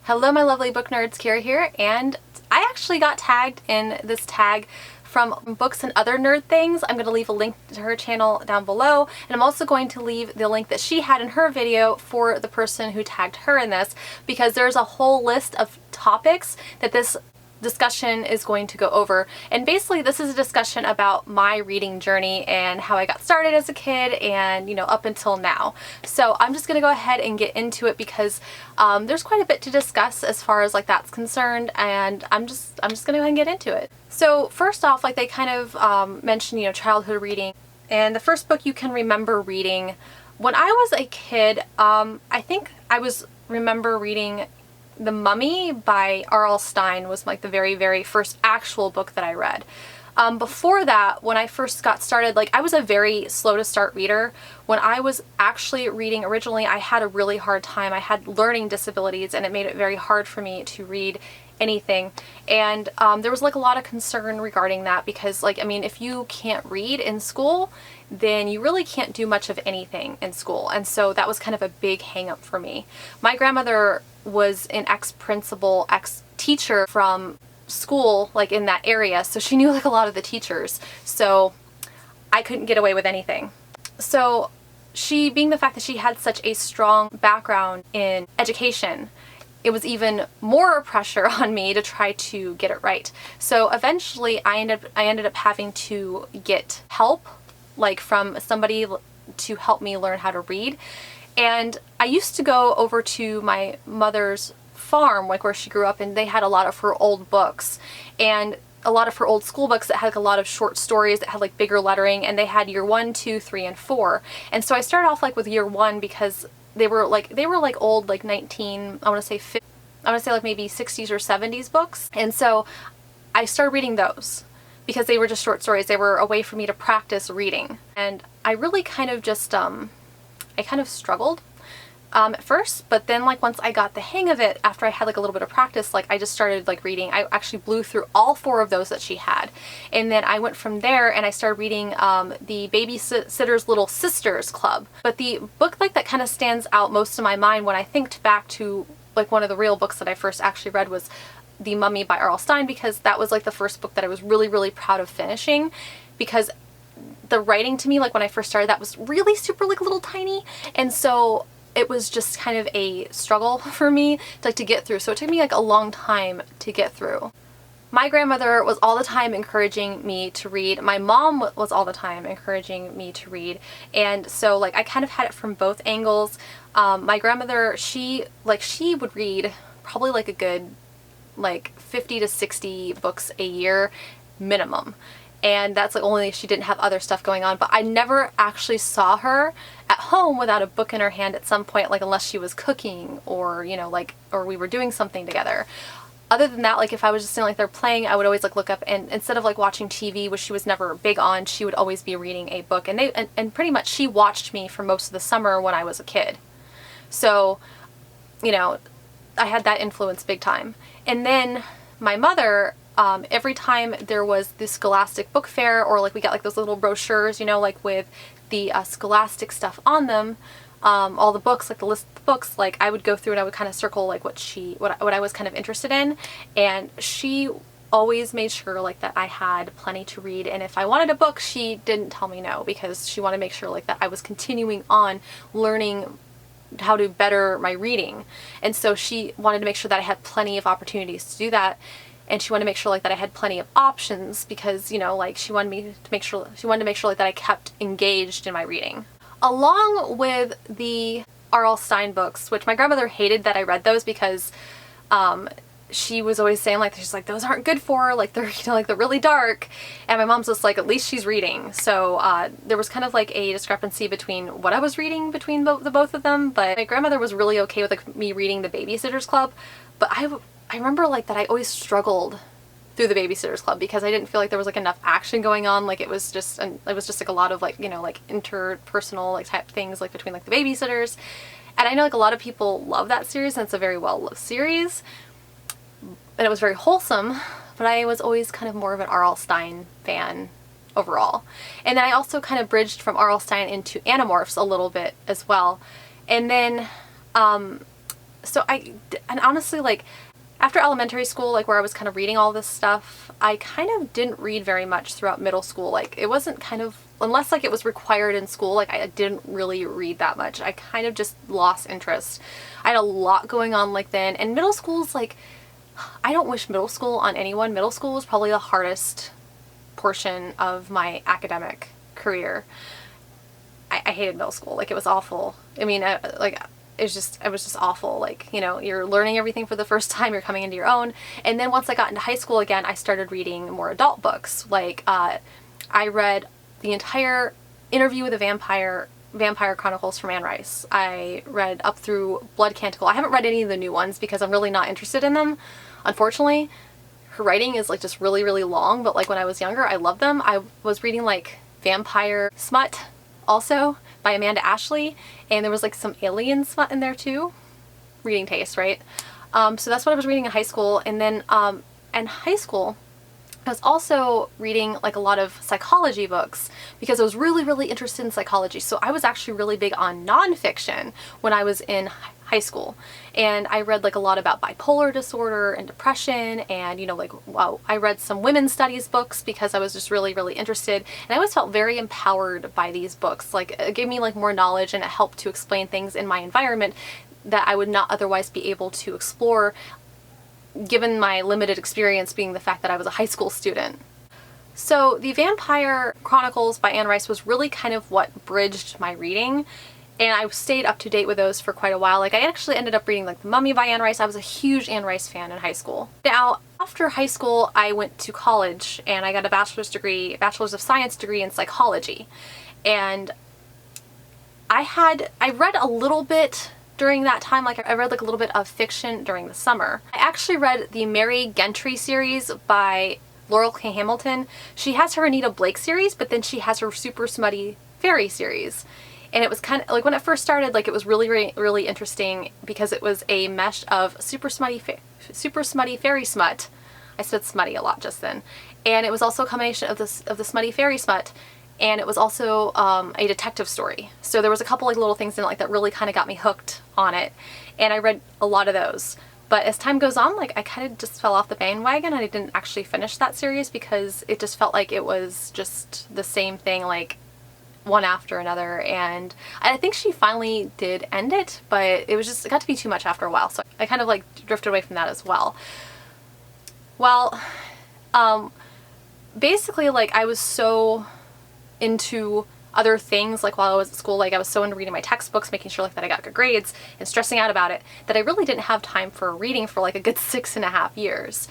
Hello my lovely book nerds, Kira here, and I actually got tagged in this tag from Books and Other Nerd Things. I'm going to leave a link to her channel down below, and I'm also going to leave the link that she had in her video for the person who tagged her in this, because there's a whole list of topics that this discussion is going to go over. And basically this is a discussion about my reading journey and how I got started as a kid and, you know, up until now. So I'm just gonna go ahead and get into it because there's quite a bit to discuss as far as like that's concerned, and I'm just gonna go ahead and get into it. So first off, like they kind of mentioned, you know, childhood reading, and the first book you can remember reading. When I was a kid, I think I remember reading The Mummy by R.L. Stine was like the very first actual book that I read. Before that, when I first got started, like I was a very slow to start reader. When I was actually reading originally, I had a really hard time. I had learning disabilities and it made it very hard for me to read anything. And there was like a lot of concern regarding that because, like, I mean, if you can't read in school, then you really can't do much of anything in school. And so that was kind of a big hang up for me. My grandmother was an ex-principal, ex-teacher from school, like in that area, so she knew like a lot of the teachers, so I couldn't get away with anything. So she, being the fact that she had such a strong background in education, it was even more pressure on me to try to get it right. So eventually I ended up having to get help, like from somebody to help me learn how to read. And I used to go over to my mother's farm, like where she grew up, and they had a lot of her old books and a lot of her old school books that had like a lot of short stories that had like bigger lettering, and they had year 1, 2, 3, and 4. And so I started off like with year 1 because they were like old, like I want to say like maybe 60s or 70s books. And so I started reading those because they were just short stories. They were a way for me to practice reading. And I really kind of just I kind of struggled at first, but then like once I got the hang of it, after I had like a little bit of practice, like I just started like reading. I actually blew through all 4 of those that she had, and then I went from there and I started reading the Babysitter's Little Sisters Club. But the book like that kind of stands out most in my mind when I think back to like one of the real books that I first actually read was The Mummy by R.L. Stine, because that was like the first book that I was really proud of finishing, because the writing to me, like when I first started, that was really super like little tiny, and so it was just kind of a struggle for me to get through. So it took me like a long time to get through. My grandmother was all the time encouraging me to read. My mom was all the time encouraging me to read. And so like I kind of had it from both angles. My grandmother, she would read probably like a good like 50 to 60 books a year minimum. And that's like only if she didn't have other stuff going on. But I never actually saw her at home without a book in her hand at some point, like unless she was cooking or, you know, like, or we were doing something together. Other than that, like if I was just sitting like there playing, I would always like look up, and instead of like watching TV, which she was never big on, she would always be reading a book. And and pretty much she watched me for most of the summer when I was a kid. So, you know, I had that influence big time. And then my mother, every time there was the Scholastic Book Fair, or like we got like those little brochures, you know, like with the Scholastic stuff on them, all the books, like the list of the books, like I would go through and I would kind of circle like what I was kind of interested in, and she always made sure like that I had plenty to read. And if I wanted a book, she didn't tell me no, because she wanted to make sure like that I was continuing on learning how to better my reading. And so she wanted to make sure that I had plenty of opportunities to do that. And she wanted to make sure like that I had plenty of options, because, you know, like she wanted to make sure like that I kept engaged in my reading. Along with the R.L. Stine books, which my grandmother hated that I read those because she was always saying like, she's like, those aren't good for her, like they're, you know, like they're really dark. And my mom's just like, at least she's reading. So there was kind of like a discrepancy between what I was reading between the both of them. But my grandmother was really okay with like me reading the Babysitter's Club. But I remember like that I always struggled through the Babysitter's Club because I didn't feel like there was like enough action going on. Like it was just like a lot of like, you know, like interpersonal like type things like between like the babysitters. And I know like a lot of people love that series, and it's a very well loved series, and it was very wholesome, but I was always kind of more of an R.L. Stine fan overall. And then I also kind of bridged from R.L. Stine into Animorphs a little bit as well. And then and honestly, like, after elementary school, like where I was kind of reading all this stuff, I kind of didn't read very much throughout middle school. Like, it wasn't kind of, unless like it was required in school, like I didn't really read that much. I kind of just lost interest. I had a lot going on like then, and middle school's like, I don't wish middle school on anyone. Middle school was probably the hardest portion of my academic career. I hated middle school. Like, it was awful. I mean, it was just awful. Like, you know, you're learning everything for the first time, you're coming into your own. And then once I got into high school again, I started reading more adult books. Like, I read the entire Interview with a Vampire Chronicles from Anne Rice. I read up through Blood Canticle. I haven't read any of the new ones because I'm really not interested in them, unfortunately. Her writing is like just really, really long, but like when I was younger, I loved them. I was reading like Vampire Smut also by Amanda Ashley, and there was like some alien smut in there too. Reading taste, right? So that's what I was reading in high school. And then in high school, I was also reading like a lot of psychology books because I was really, really interested in psychology. So I was actually really big on nonfiction when I was in high school. And I read like a lot about bipolar disorder and depression, and, you know, like, wow, I read some women's studies books because I was just really, really interested. And I always felt very empowered by these books. Like, it gave me like more knowledge, and it helped to explain things in my environment that I would not otherwise be able to explore, given my limited experience being the fact that I was a high school student. So the Vampire Chronicles by Anne Rice was really kind of what bridged my reading, and I stayed up to date with those for quite a while. Like, I actually ended up reading like The Mummy by Anne Rice. I was a huge Anne Rice fan in high school. Now, after high school, I went to college and I got a bachelor's of science degree in psychology. And I read a little bit during that time. Like, I read like a little bit of fiction during the summer. I actually read the Mary Gentry series by Laurel K. Hamilton. She has her Anita Blake series, but then she has her super smutty fairy series. And it was kind of like, when it first started, like, it was really, really, really interesting because it was a mesh of super smutty fairy smut. I said smutty a lot just then. And it was also a combination of the smutty fairy smut, and it was also a detective story. So there was a couple like little things in it like that really kind of got me hooked on it, and I read a lot of those. But as time goes on, like, I kind of just fell off the bandwagon, and I didn't actually finish that series because it just felt like it was just the same thing, like one after another. And I think she finally did end it, but it got to be too much after a while, so I kind of like drifted away from that as well. Well, basically, like, I was so into other things, like while I was at school, like I was so into reading my textbooks, making sure like that I got good grades and stressing out about it, that I really didn't have time for reading for like a good 6.5 years.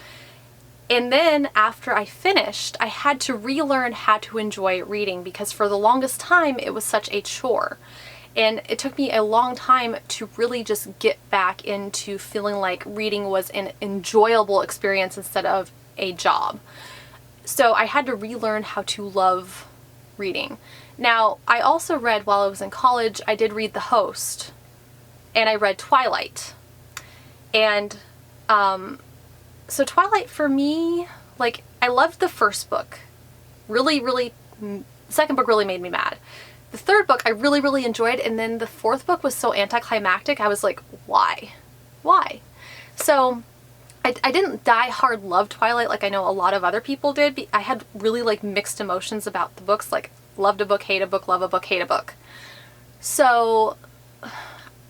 And then after I finished, I had to relearn how to enjoy reading because for the longest time it was such a chore. And it took me a long time to really just get back into feeling like reading was an enjoyable experience instead of a job. So I had to relearn how to love reading. Now, I also read, while I was in college, I did read The Host, and I read Twilight. And so Twilight for me, like, I loved the first book. Really, really, the second book really made me mad. The third book I really, really enjoyed, and then the fourth book was so anticlimactic, I was like, why? Why? So I didn't die hard love Twilight like I know a lot of other people did. I had really like mixed emotions about the books, like loved a book, hate a book, love a book, hate a book. So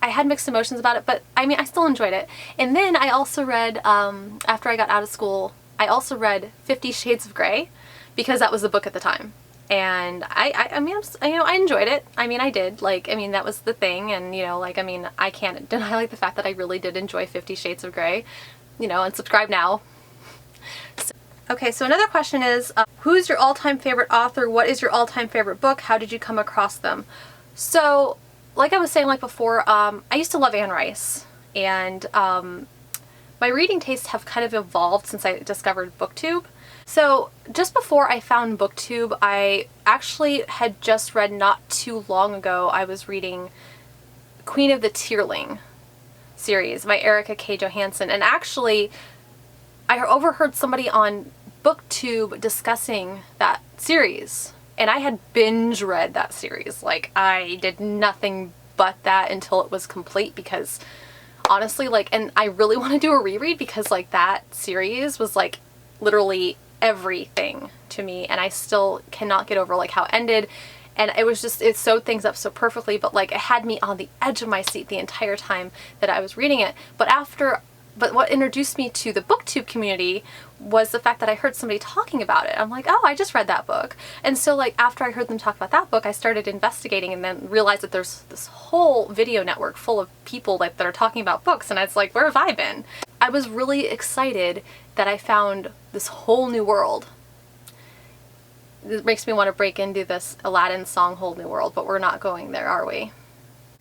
I had mixed emotions about it, but I mean, I still enjoyed it. And then I also read, after I got out of school, I also read 50 Shades of Grey because that was the book at the time. And I mean, you know, I enjoyed it. I mean, I did. Like, I mean, that was the thing. And, you know, like, I mean, I can't deny like the fact that I really did enjoy 50 Shades of Grey. You know, and subscribe now. Okay, so another question is, who's your all-time favorite author? What is your all-time favorite book? How did you come across them? So, like I was saying like before, I used to love Anne Rice, and my reading tastes have kind of evolved since I discovered Booktube. So just before I found Booktube, I actually had just read not too long ago, I was reading Queen of the Tearling series by Erica K. Johansson, and actually I overheard somebody on Booktube discussing that series, and I had binge read that series. Like, I did nothing but that until it was complete because honestly, like, and I really want to do a reread because like that series was like literally everything to me, and I still cannot get over like how it ended. And it was just, it sewed things up so perfectly, but like it had me on the edge of my seat the entire time that I was reading it. But what introduced me to the Booktube community was the fact that I heard somebody talking about it. I'm like, oh, I just read that book. And so like after I heard them talk about that book, I started investigating and then realized that there's this whole video network full of people that are talking about books. And it's like, where have I been? I was really excited that I found this whole new world. It makes me want to break into this Aladdin song, Whole New World, but we're not going there, are we?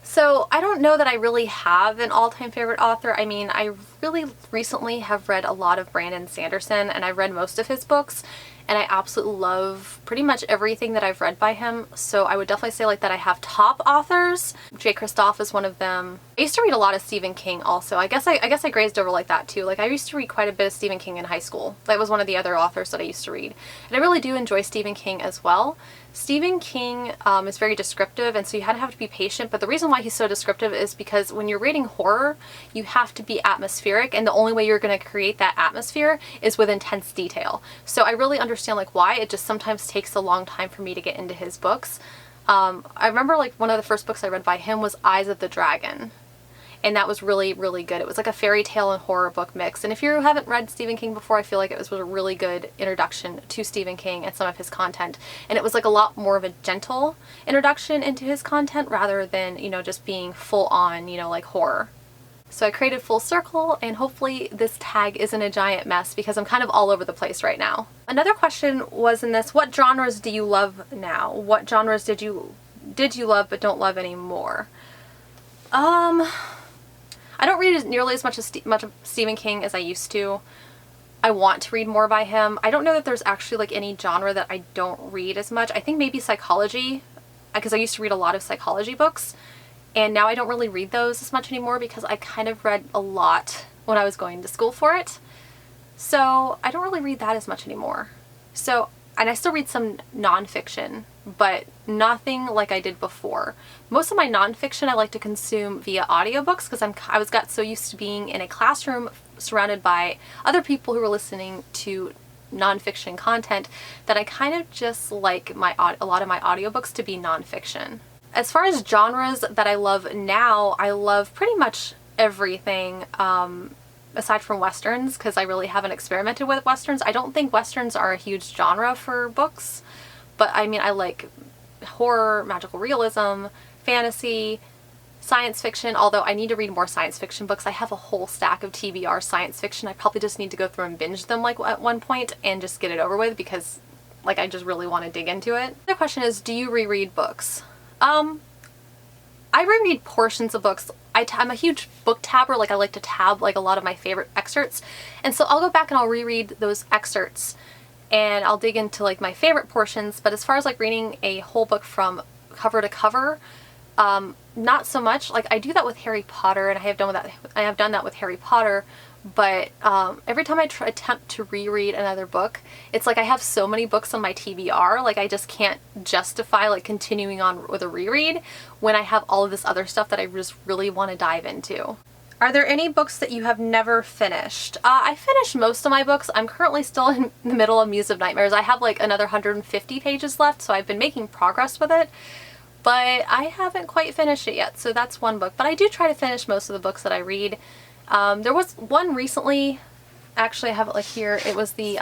So I don't know that I really have an all-time favorite author. I mean, I really recently have read a lot of Brandon Sanderson, and I've read most of his books, and I absolutely love pretty much everything that I've read by him. So I would definitely say like that I have top authors. J. Kristoff is one of them. I used to read a lot of Stephen King also. I guess I grazed over like that too. Like I used to read quite a bit of Stephen King in high school. That was one of the other authors that I used to read. And I really do enjoy Stephen King as well. Stephen King is very descriptive, and so you have to be patient, but the reason why he's so descriptive is because when you're reading horror, you have to be atmospheric, and the only way you're going to create that atmosphere is with intense detail. So I really understand like why it just sometimes takes a long time for me to get into his books. I remember like one of the first books I read by him was Eyes of the Dragon. And that was really, really good. It was like a fairy tale and horror book mix. And if you haven't read Stephen King before, I feel like it was a really good introduction to Stephen King and some of his content. And it was like a lot more of a gentle introduction into his content rather than, you know, just being full on, you know, like horror. So I created full circle, and hopefully this tag isn't a giant mess because I'm kind of all over the place right now. Another question was in this, what genres do you love now? What genres did you love but don't love anymore? I don't read nearly as much of Stephen King as I used to. I want to read more by him. I don't know that there's actually like any genre that I don't read as much. I think maybe psychology, because I used to read a lot of psychology books, and now I don't really read those as much anymore because I kind of read a lot when I was going to school for it. So I don't really read that as much anymore. So, and I still read some nonfiction, but nothing like I did before. Most of my nonfiction I like to consume via audiobooks because I got so used to being in a classroom surrounded by other people who were listening to nonfiction content that I kind of just like a lot of my audiobooks to be nonfiction. As far as genres that I love now, I love pretty much everything aside from westerns, because I really haven't experimented with westerns. I don't think westerns are a huge genre for books, but I mean I like horror, magical realism, fantasy, science fiction, although I need to read more science fiction books. I have a whole stack of TBR science fiction. I probably just need to go through and binge them like at one point and just get it over with because like I just really want to dig into it. The question is, do you reread books? I reread portions of books. I'm a huge book tabber. Like I like to tab like a lot of my favorite excerpts, and so I'll go back and I'll reread those excerpts and I'll dig into like my favorite portions. But as far as like reading a whole book from cover to cover, not so much. Like I do that with Harry Potter, and I have done that with Harry Potter, but every time I attempt to reread another book, it's like I have so many books on my TBR, like I just can't justify like continuing on with a reread when I have all of this other stuff that I just really want to dive into. Are there any books that you have never finished? I finished most of my books. I'm currently still in the middle of Muse of Nightmares. I have like another 150 pages left, so I've been making progress with it, but I haven't quite finished it yet, so that's one book. But I do try to finish most of the books that I read. There was one recently, actually I have it like here, it was the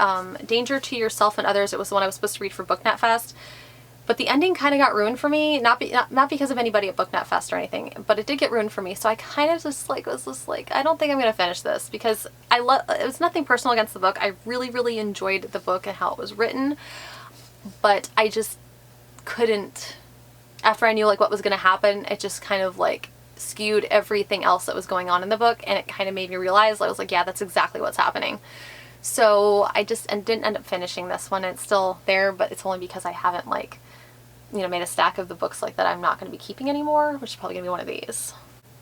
Danger to Yourself and Others. It was the one I was supposed to read for BookNet Fest, but the ending kind of got ruined for me, not because of anybody at BookNet Fest or anything, but it did get ruined for me, so I kind of just like was just like, I don't think I'm going to finish this, because it was nothing personal against the book. I really, really enjoyed the book and how it was written, but I just couldn't, after I knew like what was going to happen, it just kind of like skewed everything else that was going on in the book, and it kind of made me realize, I was like, yeah, that's exactly what's happening. So I just didn't end up finishing this one. It's still there, but it's only because I haven't like, you know, made a stack of the books like that I'm not going to be keeping anymore, which is probably going to be one of these.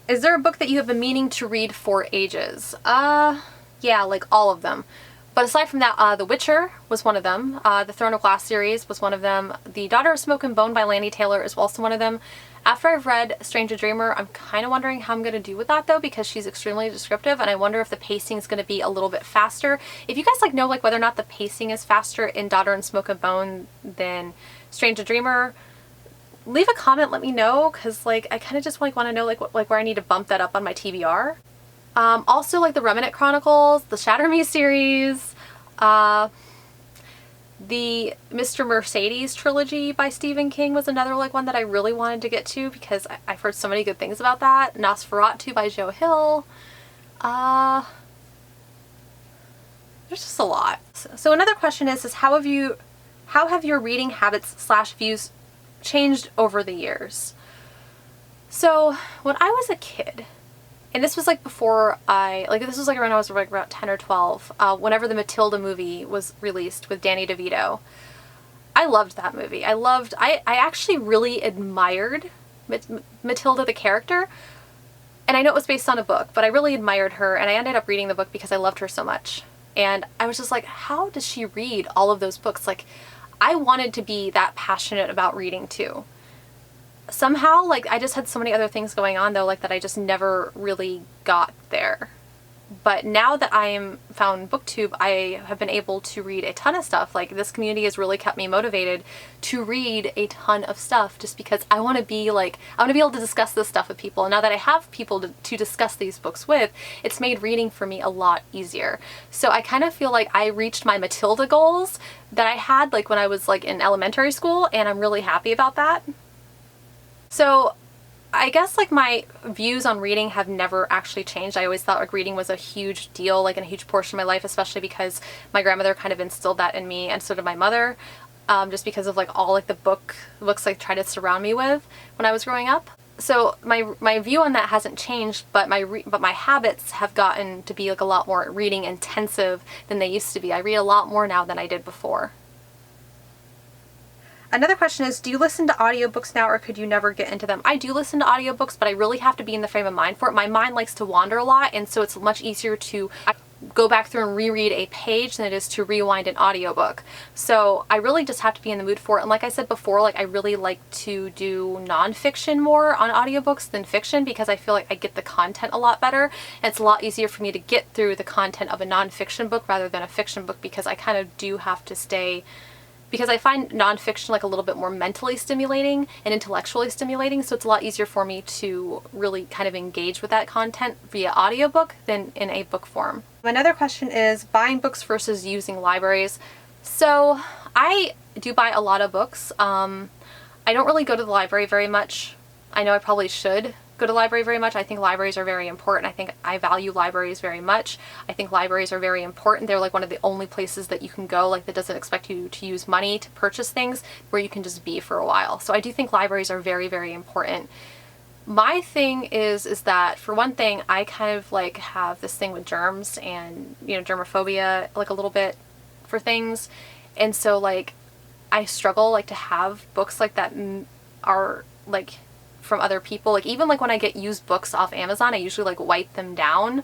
Is there a book that you have been meaning to read for ages? Yeah, like all of them. But aside from that, The Witcher was one of them. The Throne of Glass series was one of them. The Daughter of Smoke and Bone by Lanny Taylor is also one of them. After I've read Stranger Dreamer, I'm kind of wondering how I'm going to do with that though, because she's extremely descriptive, and I wonder if the pacing is going to be a little bit faster. If you guys like know like whether or not the pacing is faster in Daughter and Smoke and Bone than Stranger Dreamer, leave a comment, let me know, because like I kind of just like want to know like where I need to bump that up on my TBR. Also like the Remnant Chronicles, the Shatter Me series, the Mr. Mercedes trilogy by Stephen King was another like one that I really wanted to get to because I've heard so many good things about that. Nosferatu by Joe Hill. There's just a lot. So another question is how have your reading habits / views changed over the years? So when I was a kid, and this was like before this was like around I was like about 10 or 12, whenever the Matilda movie was released with Danny DeVito. I loved that movie. I actually really admired Matilda the character, and I know it was based on a book, but I really admired her, and I ended up reading the book because I loved her so much. And I was just like, how does she read all of those books? Like, I wanted to be that passionate about reading too. Somehow, like, I just had so many other things going on though, like that I just never really got there. But now that I am found Booktube, I have been able to read a ton of stuff. Like, this community has really kept me motivated to read a ton of stuff just because I want to be able to discuss this stuff with people. And now that I have people to discuss these books with, it's made reading for me a lot easier. So I kind of feel like I reached my Matilda goals that I had like when I was like in elementary school, and I'm really happy about that. So I guess like my views on reading have never actually changed. I always thought like reading was a huge deal, like in a huge portion of my life, especially because my grandmother kind of instilled that in me, and so did my mother, just because of like all like the books like tried to surround me with when I was growing up. So my view on that hasn't changed, but my habits have gotten to be like a lot more reading intensive than they used to be. I read a lot more now than I did before. Another question is, do you listen to audiobooks now, or could you never get into them? I do listen to audiobooks, but I really have to be in the frame of mind for it. My mind likes to wander a lot, and so it's much easier to go back through and reread a page than it is to rewind an audiobook. So I really just have to be in the mood for it. And like I said before, like I really like to do nonfiction more on audiobooks than fiction because I feel like I get the content a lot better. And it's a lot easier for me to get through the content of a nonfiction book rather than a fiction book, because I kind of do have to stay, because I find nonfiction like a little bit more mentally stimulating and intellectually stimulating, so it's a lot easier for me to really kind of engage with that content via audiobook than in a book form. Another question is buying books versus using libraries. So I do buy a lot of books. I don't really go to the library very much. I know I probably should go to the library very much. I think libraries are very important. I think I value libraries very much. I think libraries are very important. They're like one of the only places that you can go like that doesn't expect you to use money to purchase things, where you can just be for a while. So I do think libraries are very, very important. My thing is that for one thing, I kind of like have this thing with germs and, you know, germophobia like a little bit for things. And so like I struggle like to have books like that are like from other people. Like even like when I get used books off Amazon, I usually like wipe them down.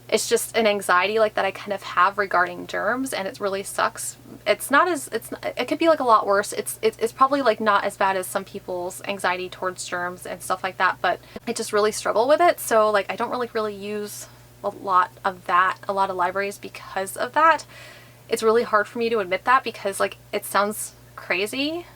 It's just an anxiety like that I kind of have regarding germs, and it really sucks. It could be like a lot worse. It's probably like not as bad as some people's anxiety towards germs and stuff like that, but I just really struggle with it. So like I don't really use a lot of libraries because of that. It's really hard for me to admit that because like it sounds crazy.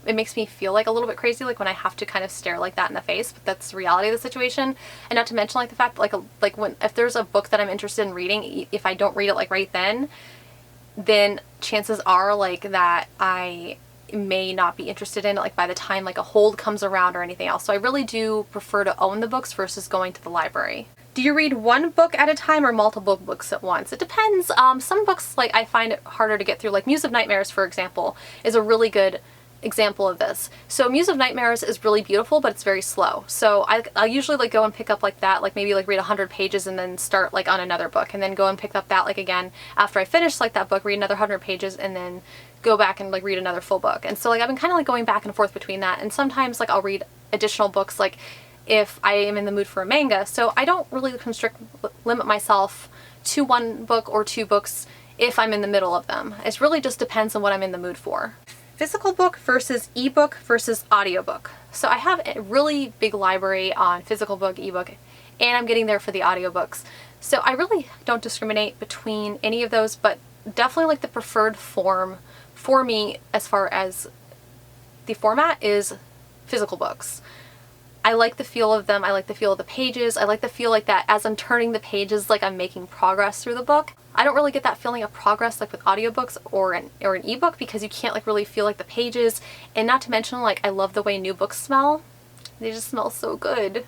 It makes me feel like a little bit crazy, like when I have to kind of stare like that in the face, but that's the reality of the situation. And not to mention like the fact that if there's a book that I'm interested in reading, if I don't read it like right then chances are like that I may not be interested in it like by the time like a hold comes around or anything else. So I really do prefer to own the books versus going to the library. Do you read one book at a time or multiple books at once? It depends. Some books like I find it harder to get through, like Muse of Nightmares, for example, is a really good example of this. So Muse of Nightmares is really beautiful, but it's very slow. So I usually like go and pick up like that, like maybe like read 100 pages and then start like on another book, and then go and pick up that like again after I finish like that book, read another 100 pages, and then go back and like read another full book. And so like I've been kind of like going back and forth between that, and sometimes like I'll read additional books like if I am in the mood for a manga. So I don't really limit myself to one book or two books if I'm in the middle of them. It really just depends on what I'm in the mood for. physical book versus ebook versus audiobook. So I have a really big library on physical book, ebook, and I'm getting there for the audiobooks. So I really don't discriminate between any of those, but definitely like the preferred form for me as far as the format is physical books. I like the feel of them. I like the feel of the pages. I like the feel like that as I'm turning the pages, like I'm making progress through the book. I don't really get that feeling of progress like with audiobooks or an ebook, because you can't like really feel like the pages. And not to mention, like, I love the way new books smell. They just smell so good.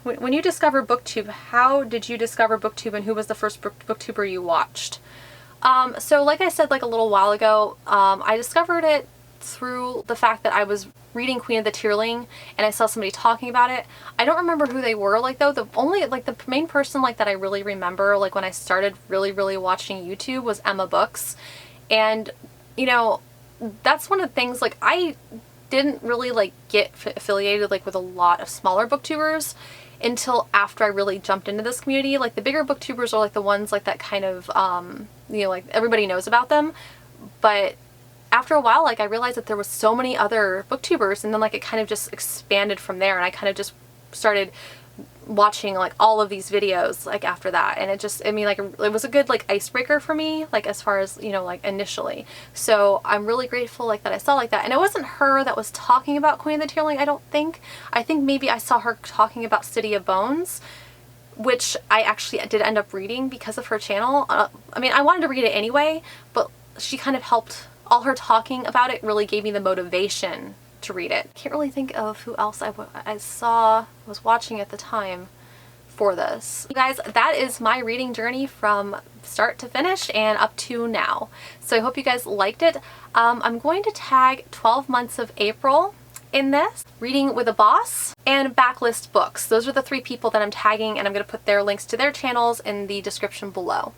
When you discovered Booktube, how did you discover Booktube, and who was the first Booktuber you watched? So like I said like a little while ago, I discovered it through the fact that I was reading Queen of the Tearling and I saw somebody talking about it. I don't remember who they were, like, though. The only, like, the main person like that I really remember, like, when I started really watching YouTube was Emma Books. And, you know, that's one of the things, like, I didn't really like get affiliated like with a lot of smaller booktubers until after I really jumped into this community. Like, the bigger booktubers are like the ones like that kind of you know, like everybody knows about them, but after a while, like, I realized that there was so many other booktubers, and then like it kind of just expanded from there, and I kind of just started watching like all of these videos like after that, and it just, I mean, like, it was a good like icebreaker for me, like, as far as, you know, like initially. So I'm really grateful like that I saw like that. And it wasn't her that was talking about Queen of the Tearling, I don't think. I think maybe I saw her talking about City of Bones, which I actually did end up reading because of her channel. I mean, I wanted to read it anyway, but she kind of helped. All her talking about it really gave me the motivation to read it. Can't really think of who else I was watching at the time for this. You guys, that is my reading journey from start to finish and up to now. So I hope you guys liked it. I'm going to tag 12 Months of April in this, Reading with a Boss, and Backlist Books. Those are the 3 people that I'm tagging, and I'm going to put their links to their channels in the description below.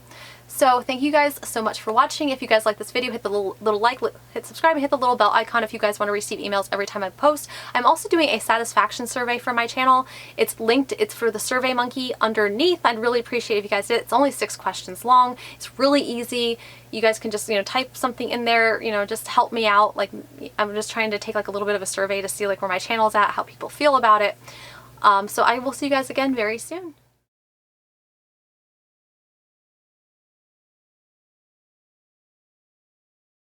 So thank you guys so much for watching. If you guys like this video, hit the little like, hit subscribe, and hit the little bell icon if you guys want to receive emails every time I post. I'm also doing a satisfaction survey for my channel. It's linked, it's for the Survey Monkey underneath. I'd really appreciate if you guys did it. It's only 6 questions long. It's really easy. You guys can just, you know, type something in there, you know, just help me out. Like, I'm just trying to take like a little bit of a survey to see like where my channel's at, how people feel about it. So I will see you guys again very soon.